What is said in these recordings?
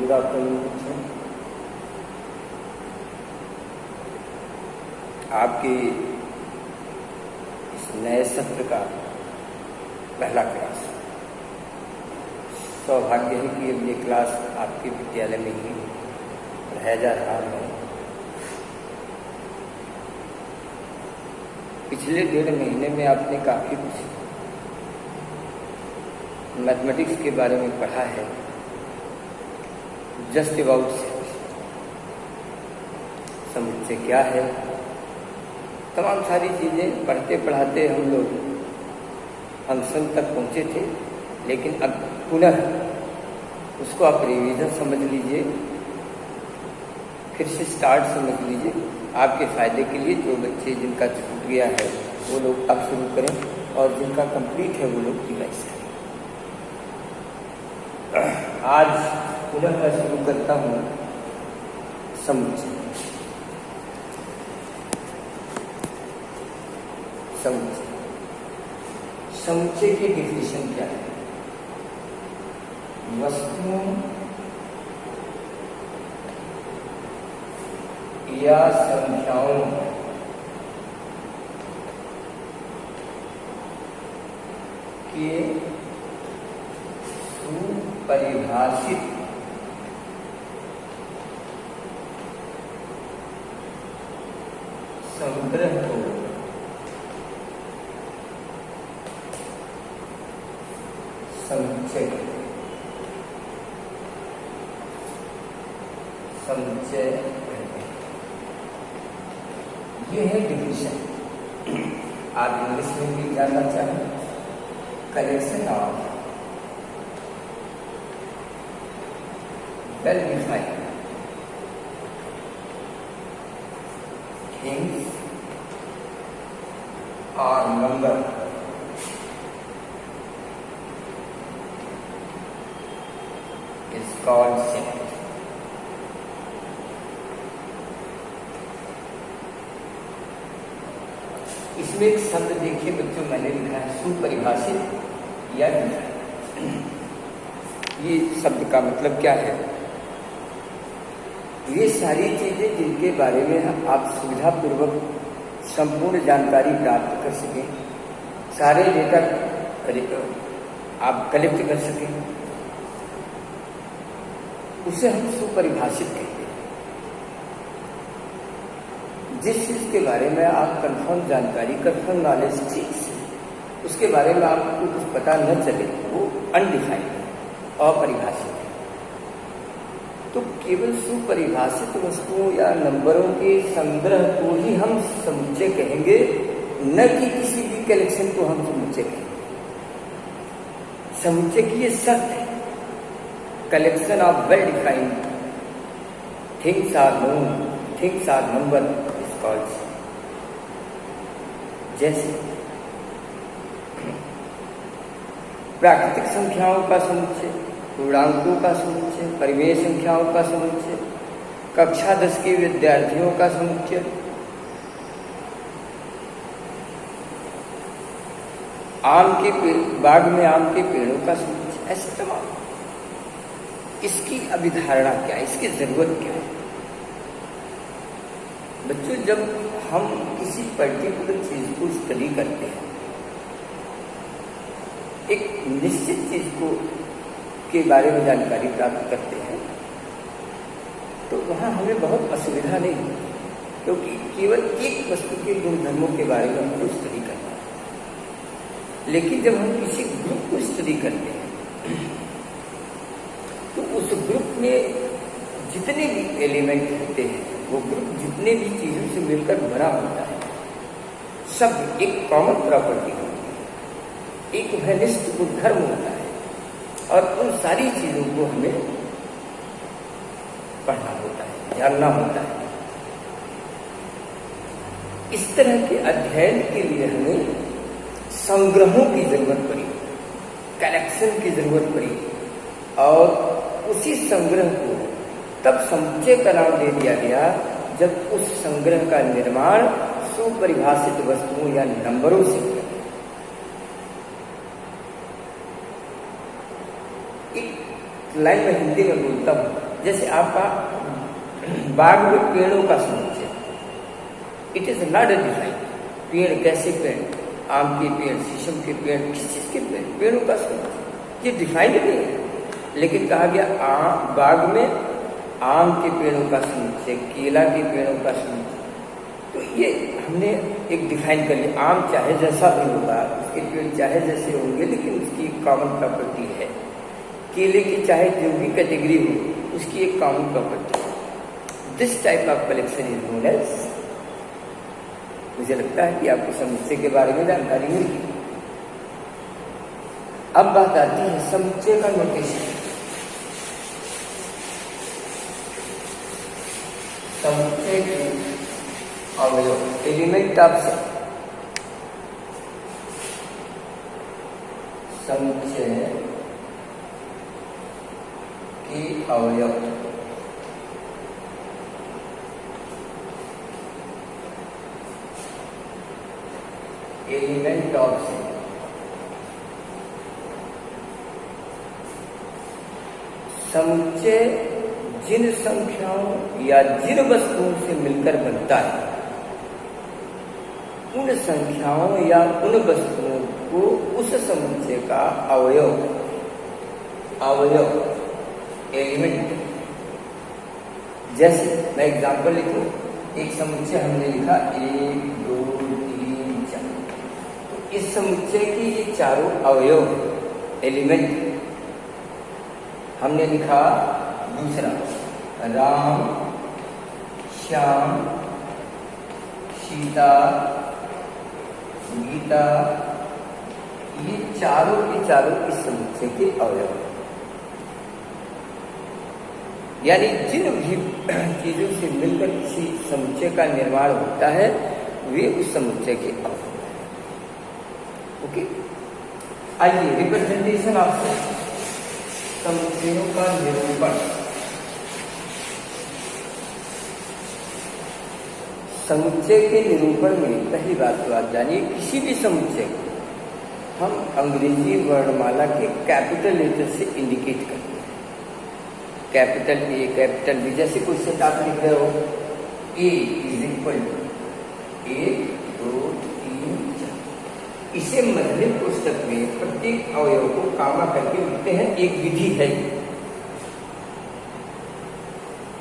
Good afternoon बच्चों। आपके इस नए सत्र का पहला क्लास, सौभाग्य है कि अब ये क्लास आपके विद्यालय में ही पढ़ाया जा रहा है। पिछले 1.5 महीने में आपने काफ़ी कुछ मैथमेटिक्स के बारे में पढ़ा है। जस्ट अबाउट समुच्चय क्या है, तमाम सारी चीज़ें पढ़ते पढ़ाते हम लोग फंक्शन तक पहुँचे थे, लेकिन अब पुनः उसको आप रिवीजन समझ लीजिए, फिर से स्टार्ट समझ लीजिए। आपके फ़ायदे के लिए जो बच्चे जिनका छूट गया है वो लोग अब शुरू करें, और जिनका कंप्लीट है वो लोग रिवाइज करें। आज पुनः मैं शुरू करता हूँ समुच्चय। समुच्चय की डिफिनेशन क्या है? वस्तुओं या संख्याओं के सुपरिभाषित संग्रह को समुच्चय कहते हैं। ये है डिफिनेशन। आप इंग्लिश में भी जानना चाहें, collection of well defined things or number is called set। इसमें एक शब्द देखिए बच्चों, मैंने लिखा है सुपरिभाषित या डिफाइंड। ये शब्द का मतलब क्या है? ये सारी चीजें जिनके बारे में आप सुविधापूर्वक संपूर्ण जानकारी प्राप्त कर सकें, सारे डेटा आप कलेक्ट कर सकें, उसे हम सुपरिभाषित कहते हैं। जिस चीज के बारे में आप कंफर्म जानकारी, कंफर्म नॉलेज ठीक से उसके बारे में आपको कुछ पता न चले, वो अनडिफाइंड है, अपरिभाषित है। तो केवल सुपरिभाषित वस्तुओं या नंबरों के संग्रह को ही हम समुच्चय कहेंगे, न कि किसी भी कलेक्शन को हम समुच्चय कहेंगे। समुच्चय की ये शर्त है, collection of well defined things are known, things are number is called. जैसे प्राकृतिक संख्याओं का समुच्चय, पूर्णांकों का समुच्चय, परिमेय संख्याओं का समुच्चय, कक्षा 10 के विद्यार्थियों का समुच्चय, आम के बाग में आम के पेड़ों का समुच्चय, ऐसे तमाम। इसकी अभिधारणा क्या है, इसकी जरूरत क्या है? बच्चों, जब हम किसी पर्टिकुलर चीज को स्टडी करते हैं, एक निश्चित चीज को के बारे में जानकारी प्राप्त करते हैं, तो वहाँ हमें बहुत असुविधा नहीं होती, क्योंकि केवल एक वस्तु के गुणधर्मों के बारे में हमको स्टडी करना है। लेकिन जब हम किसी ग्रुप को स्टडी करते हैं, तो उस ग्रुप में जितने भी एलिमेंट होते हैं, वो ग्रुप जितने भी चीज़ों से मिलकर बना होता है, सब एक कॉमन प्रॉपर्टी होती है, एक वैनिष्ट गुणधर्म होता है, और उन सारी चीज़ों को हमें पढ़ना होता है, जानना होता है। इस तरह के अध्ययन के लिए हमें संग्रहों की जरूरत पड़ी, कलेक्शन की जरूरत पड़ी, और उसी संग्रह को तब समुच्चय का नाम दे दिया गया जब उस संग्रह का निर्माण सुपरिभाषित वस्तुओं या नंबरों से किया। एक लाइन में हिंदी में बोलता हूँ, जैसे आपका बाग में पेड़ों का समुच्चय, इट इज नॉट डिफाइंड। पेड़ कैसे पेड़, आम के पेड़, शीशम के पेड़, किस चीज के पेड़, पेड़ों का समुच्चय, ये डिफाइंड नहीं है। लेकिन कहा गया बाग में आम के पेड़ों का समुच्चय, केला के पेड़ों का समुच्चय, तो ये हमने एक डिफाइन कर लिया। आम चाहे जैसा भी होगा, उसके पेड़ चाहे जैसे होंगे, लेकिन उसकी कॉमन प्रॉपर्टी है। केले की चाहे जो भी कैटेगरी हो, उसकी एक कॉमन प्रॉपर्टी है। This type of collection is known as. मुझे लगता है कि आपको समुच्चय के बारे में जानकारी मिल गई। अब बात आती है समुच्चय का नोटेशन। समुच्चय के अवयव, एलिमेंट ऑफ सेट। समुच्चय के अवयव, एलिमेंट ऑफ सेट। समुच्चय जिन संख्याओं या जिन वस्तुओं से मिलकर बनता है, उन संख्याओं या उन वस्तुओं को उस समुच्चय का अवयव एलिमेंट। जैसे मैं एग्जांपल लिखूं, एक समुच्चय हमने लिखा 1 2 3 4, तो इस समुच्चय के ये चारों अवयव एलिमेंट हमने लिखा। दूसरा, राम, श्याम, सीता, गीता, ये चारों के चारों इस समुच्चय के अवयव। यानी जिन भी चीजों से मिलकर किसी समुच्चय का निर्माण होता है, वे उस समुच्चय के अवयव हैं। ओके, आइए रिप्रेजेंटेशन ऑफ समुच्चयों का निरूपण। समुच्चय के निरूपण में पहली बात तो आप जानिए, किसी भी समुच्चय को हम अंग्रेजी वर्णमाला के कैपिटल लेटर से इंडिकेट करते हैं। Capital A, capital B. जैसे कोई सेट आप लिख रहे हो, ए इज इक्वल टू 1 2 3 4, इसे मध्यम पुस्तक में प्रत्येक अवयव को कामा करके लिखते हैं, एक विधि है।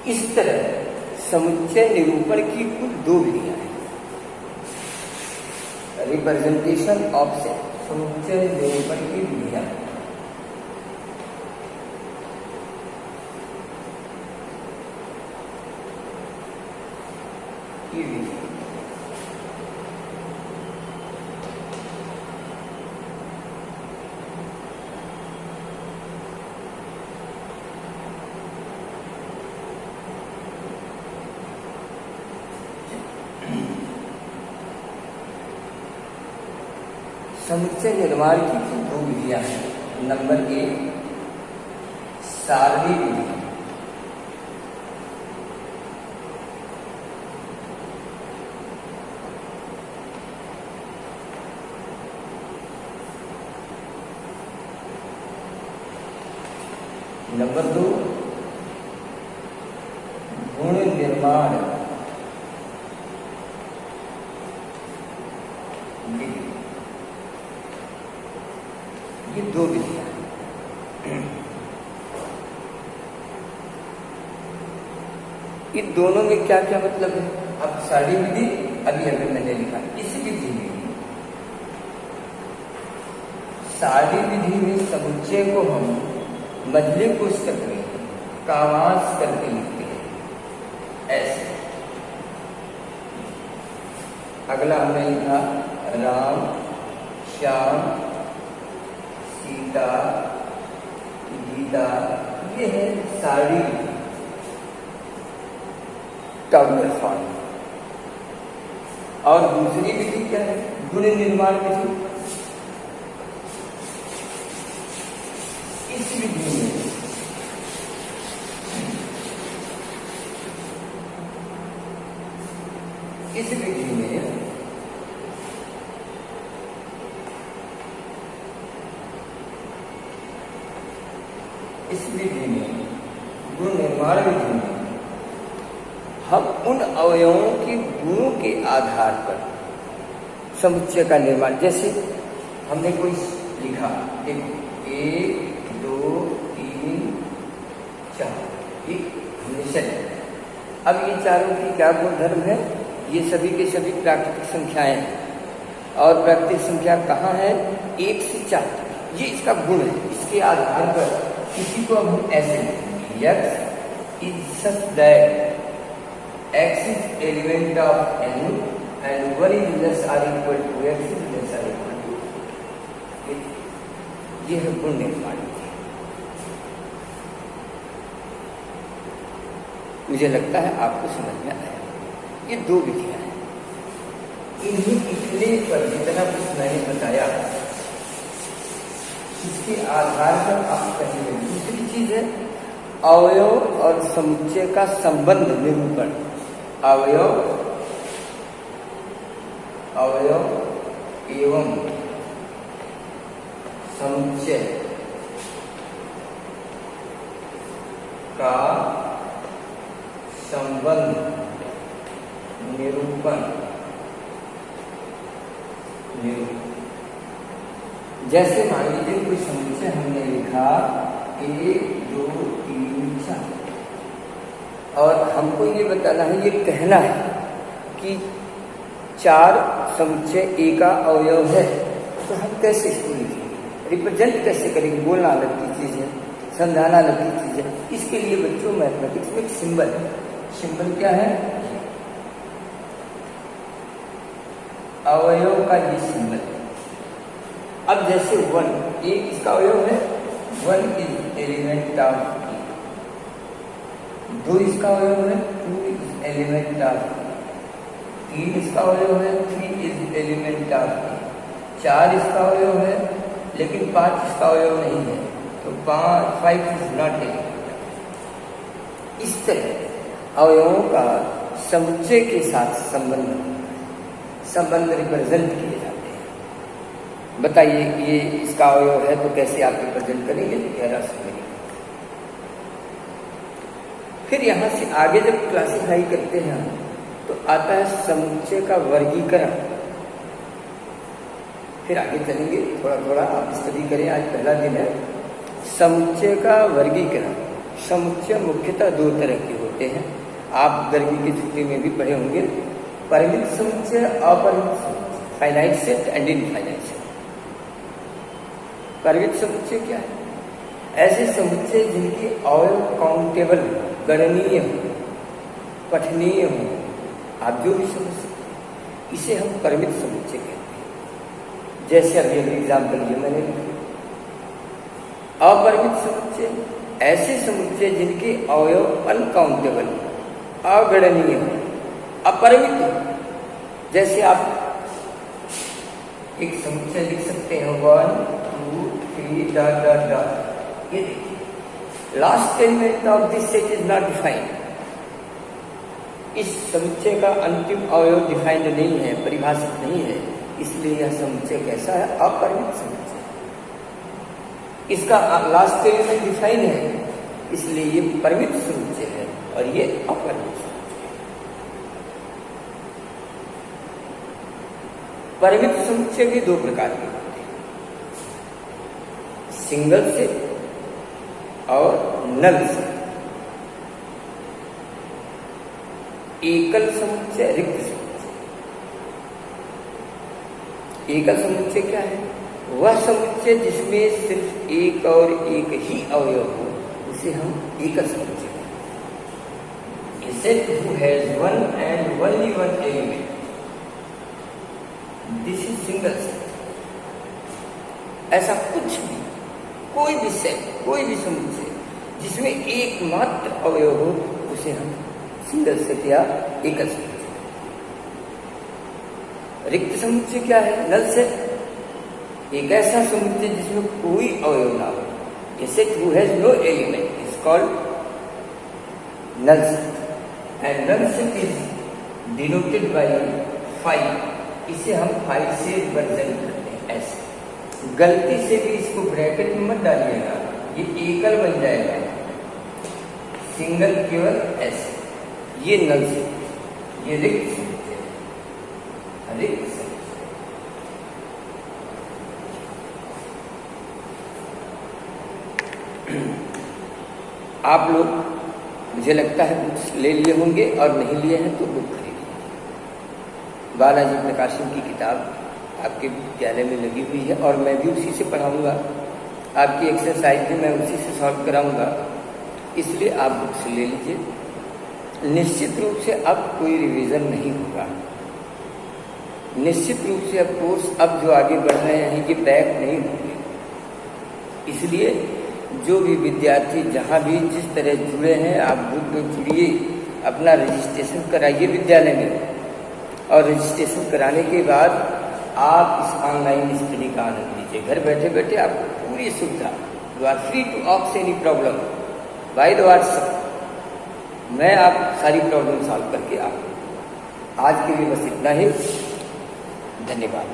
इस तरह समुच्चय निरूपण की कुल 2 विधियां हैं। रिप्रेजेंटेशन ऑफ सेट, समुच्चय निरूपण की विधियां। ये विधि समुच्चय निर्माण की 2 विधियां हैं। नंबर 1, सारणी विधि। नंबर 2, गुण निर्माण विधि। ये 2 विधियां हैं। इन दोनों में क्या क्या मतलब है? अब सारी विधि अभी मैंने लिखा, इस विधि में, सारी विधि में समुच्चय को हम मध्यम पुस्तक में कामांश करके लिखते हैं, ऐसे। अगला हमने लिखा राम, श्याम, सीता, गीता, ये है सारी टर्मिनल फॉर्म। और दूसरी विधि क्या है? गुण निर्माण विधि। इस विधि में इस विधि विधि में, गुण निर्माण विधि में हम उन अवयवों के गुणों के आधार पर समुच्चय का निर्माण, जैसे हमने कोई लिखा, देखो 1 2 3 4, एक हमने सेट। अब ये चारों की क्या गुणधर्म है? ये सभी के सभी प्राकृतिक संख्याएं हैं, और प्राकृतिक संख्या कहाँ है? 1 से 4, ये इसका गुण है। इसके आधार पर किसी को अब हम ऐसे x is such that x is element of n and 1 is less or equal to x is less or equal to, ये है गुण निर्माण। मुझे लगता है आपको समझ में आया। ये दो विधियां हैं, इन्हीं इतने पर जितना कुछ मैंने बताया इसके आधार पर आप कहेंगे। दूसरी चीज है अवयव और समुच्चय का संबंध निरूपण। अवयव एवं समुच्चय का संबंध निरूपण। जैसे मान लीजिए कोई समुच्चय हमने लिखा 1 2 3 4, और हमको ये बताना है, ये कहना है कि 4 समुच्चय ए का अवयव है, तो हम कैसे इसको लिखेंगे, रिप्रेजेंट कैसे करेंगे? बोलना अलग की चीज है, समझाना अलग की चीज है। इसके लिए बच्चों मैथमेटिक्स में एक सिंबल है। सिंबल क्या है? अवयव का ये सिंबल है। अब जैसे 1 एक इसका अवयव है, 1 इज एलिमेंट ऑफ ए। 2 इसका अवयव है, 2 इज एलिमेंट ऑफ ए। 3 इसका अवयव है, 3 इज एलिमेंट ऑफ ए। 4 इसका अवयव है, लेकिन 5 इसका अवयव नहीं है, तो 5 इज नॉट एलिमेंट। इस तरह अवयवों का समुच्चय के साथ संबंध रिप्रेजेंट किए जाते हैं। बताइए ये इसका अवयव है, तो कैसे आप रिप्रेजेंट करेंगे? फिर यहां से आगे जब क्लासिफाई करते हैं तो आता है समुच्चय का वर्गीकरण। फिर आगे चलेंगे, थोड़ा थोड़ा आप स्टडी करें, आज पहला दिन है। समुच्चय का वर्गीकरण। समुच्चय मुख्यतः 2 तरह के होते हैं, आप गर्मी की छुट्टी में भी पढ़े होंगे। परिमित समुच्चय, अपरिमित समुच्चय, finite set and infinite set. परिमित समुच्चय क्या है? ऐसे समुच्चय जिनके अवयव काउंटेबल, गणनीय हो, पठनीय हो, आप जो भी समझ सकते हैं, इसे हम परिमित समुच्चय कहते हैं। जैसे अभी एग्जाम्पल ये मैंने लिखा। अपरिमित समुच्चय ऐसे समुच्चय जिनके अवयव अनकाउंटेबल, अगणनीय हो, अपरिमित हो। जैसे आप एक समुच्चय लिख सकते हैं 1 2 3 डॉट डॉट डॉट। ये देखिए, last element of this set is not defined. इस समुच्चय का अंतिम अवयव डिफाइंड नहीं है, परिभाषित नहीं है, इसलिए यह समुच्चय कैसा है? अपरिमित समुच्चय। इसका लास्ट एलिमेंट डिफाइन है, इसलिए ये परिमित समुच्चय है, और ये अपरिमित समुच्चय। परिमित समुच्चय भी 2 प्रकार के होते हैं, सिंगल सेट और नल सेट। एकल समुच्चय, रिक्त समुच्चय। एकल समुच्चय क्या है? वह समुच्चय जिसमें सिर्फ एक और एक ही अवयव हो, उसे हम एकल समुच्चय कहते हैं। A set who has one and only one element, this is single set। ऐसा कुछ भी, कोई भी सेट, कोई भी समुच्चय जिसमें एकमात्र अवयव हो, उसे हम सिंगल सेट या एकल समुच्चय। रिक्त समुच्चय क्या है? Null set. एक ऐसा समुच्चय जिसमें कोई अवयव ना हो। A set who has no element is called null set, and null set is denoted by 5। इसे हम 5 से रिप्रेजेंट करते हैं ऐसे। गलती से भी इसको ब्रैकेट में मत डालिएगा, ये एकल बन जाएगा। सिंगल केवल एस, ये नल से, ये रिक्त से, रिक्त से। आप लोग मुझे लगता है बुक्स ले लिए होंगे और नहीं लिए हैं तो बुक खरीदिए। बालाजी प्रकाशन की किताब आपके विद्यालय में लगी हुई है और मैं भी उसी से पढ़ाऊंगा, आपकी एक्सरसाइज भी मैं उसी से सॉल्व कराऊंगा, इसलिए आप बुक्स ले लीजिए। निश्चित रूप से अब कोई रिवीजन नहीं होगा, निश्चित रूप से अब कोर्स अब जो आगे बढ़ रहे हैं ये बैक नहीं होंगे। इसलिए जो भी विद्यार्थी जहाँ भी जिस तरह जुड़े हैं आप ग्रुप में जुड़िए, अपना रजिस्ट्रेशन कराइए विद्यालय में और रजिस्ट्रेशन कराने के बाद आप इस ऑनलाइन स्टडी का आनंद लीजिए। घर बैठे बैठे आपको पूरी सुविधा, you are free to ask any problem by the WhatsApp, मैं आप सारी प्रॉब्लम सॉल्व करके आप। आज के लिए बस इतना ही, धन्यवाद।